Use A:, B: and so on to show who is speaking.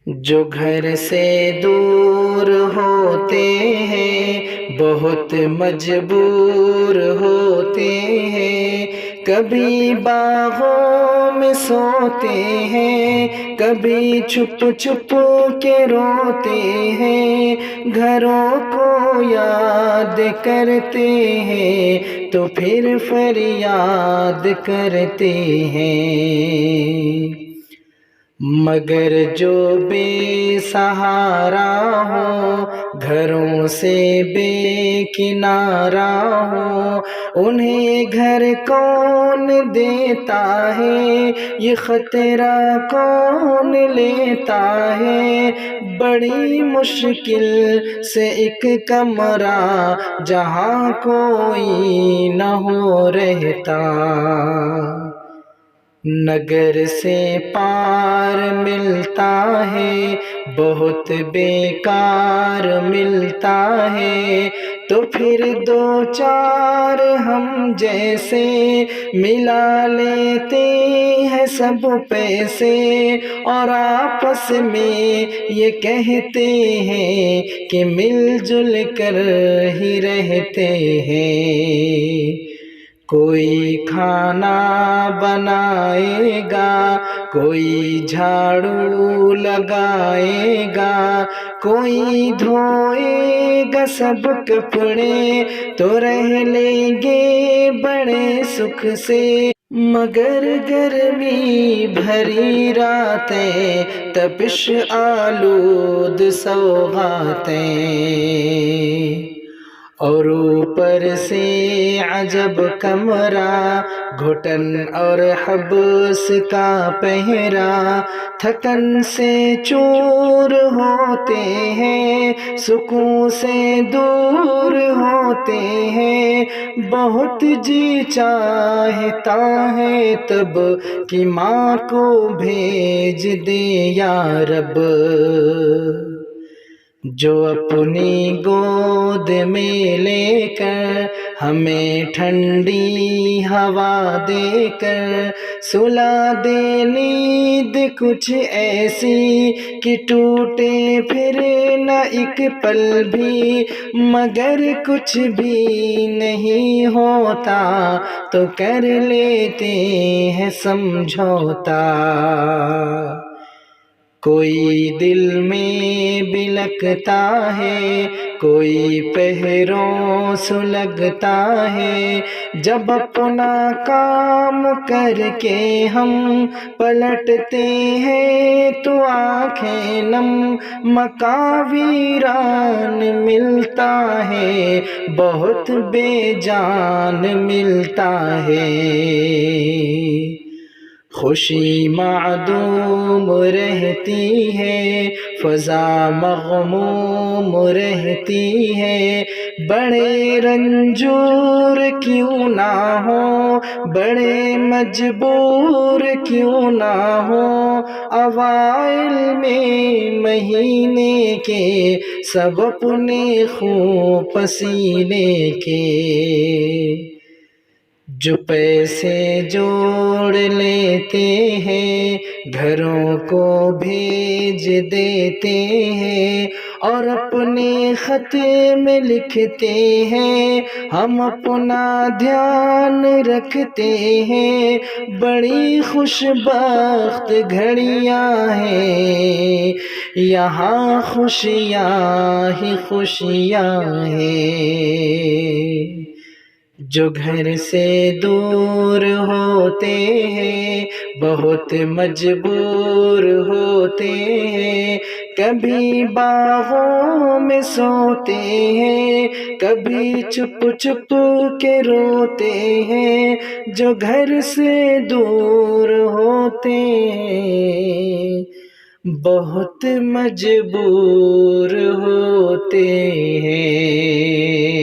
A: جو گھر سے دور ہوتے ہیں بہت مجبور ہوتے ہیں، کبھی باغوں میں سوتے ہیں، کبھی چھپ چھپ کے روتے ہیں، گھروں کو یاد کرتے ہیں تو پھر فریاد کرتے ہیں۔ مگر جو بے سہارا ہو، گھروں سے بے کنارہ ہو، انہیں گھر کون دیتا ہے، یہ خطرہ کون لیتا ہے، بڑی مشکل سے ایک کمرہ جہاں کوئی نہ ہو رہتا، نگر سے پار ملتا ہے بہت بیکار ملتا ہے، تو پھر دو چار ہم جیسے ملا لیتے ہیں سب پیسے، اور آپس میں یہ کہتے ہیں کہ مل جل کر ہی رہتے ہیں۔ کوئی کھانا بنائے گا، کوئی جھاڑو لگائے گا، کوئی دھوئے گا سب کپڑے، تو رہ لیں گے بڑے سکھ سے، مگر گرمی بھری راتیں، تپش آلود سوغاتیں، اور اوپر سے عجب کمرہ، گھٹن اور حبس کا پہرا، تھکن سے چور ہوتے ہیں، سکون سے دور ہوتے ہیں، بہت جی چاہتا ہے تب کہ ماں کو بھیج دے یا رب، جو اپنی گود میں لے کر ہمیں ٹھنڈی ہوا دے کر سلا دے نیند کچھ ایسی کہ ٹوٹے پھر نہ ایک پل بھی، مگر کچھ بھی نہیں ہوتا تو کر لیتے ہیں سمجھوتا، کوئی دل میں بلکتا ہے، کوئی پہروں سلگتا ہے، جب اپنا کام کر کے ہم پلٹتے ہیں تو آنکھیں نم، مکان ویران ملتا ہے، بہت بے جان ملتا ہے، خوشی معدوم رہتی ہے، فضا مغموم رہتی ہے، بڑے رنجور کیوں نہ ہو، بڑے مجبور کیوں نہ ہو، اوائل میں مہینے کے سب اپنے خون پسینے کے، جو پیسے جوڑ لیتے ہیں گھروں کو بھیج دیتے ہیں، اور اپنے خط میں لکھتے ہیں ہم اپنا دھیان رکھتے ہیں، بڑی خوش بخت گھڑیاں ہیں یہاں، خوشیاں ہی خوشیاں ہیں، جو گھر سے دور ہوتے ہیں بہت مجبور ہوتے ہیں، کبھی باغوں میں سوتے ہیں، کبھی چھپ چھپ کے روتے ہیں، جو گھر سے دور ہوتے ہیں بہت مجبور ہوتے ہیں۔